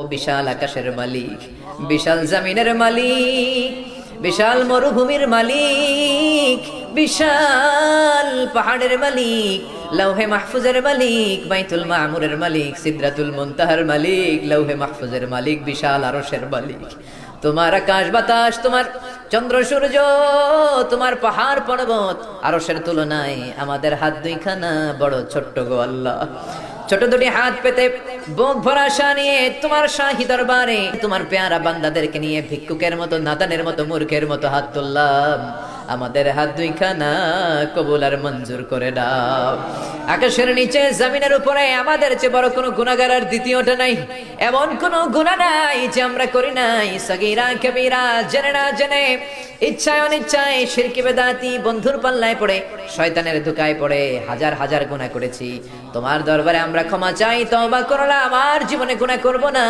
বিশাল আকাশের মালিক, বিশাল জমিনের মালিক, বিশাল মরুভূমির মালিক, বিশাল পাহাড়ের মালিক, লৌহে মাহফুজের মালিক, বাইতুল মামুরের মালিক, সিদরাতুল মুনতাহার মালিক, লৌহে মাহফুজের মালিক, বিশাল আরশের মালিক। তোমার আকাশ বাতাস, তোমার চন্দ্র সূর্য, তোমার পাহাড় পর্বত আরশের তুলনায় আমাদের হাত দুইখানা বড় ছোট্ট গো আল্লাহ। ছোট দুটি হাত পেতে বুক ভরা আশা নিয়ে তোমার শাহী দরবারে তোমার পেয়ারা বান্দাদেরকে নিয়ে ভিক্ষুকের মতো, নাদানের মতো, মূর্খের মতো হাত তুললাম। আমাদের হাত দুইখানা কবুল আর মঞ্জুর করে দাও। আকাশের নিচে জমিনের উপরে আমাদের চেয়ে বড় কোনো গুনাহগার আর দ্বিতীয়টা নাই। এমন কোনো গুনাহ নাই যে আমরা করি নাই, সগীরা কবিরা, জেনে না জেনে, ইচ্ছায় অনিচ্ছায়, শিরকি বেদাতি, বন্ধুর পাল্লায় পড়ে, শয়তানের ধোঁকায় পড়ে হাজার হাজার গুনাহ করেছি। তোমার দরবারে আমরা ক্ষমা চাই, তওবা করলাম, আমার জীবনে গুনাহ করব না।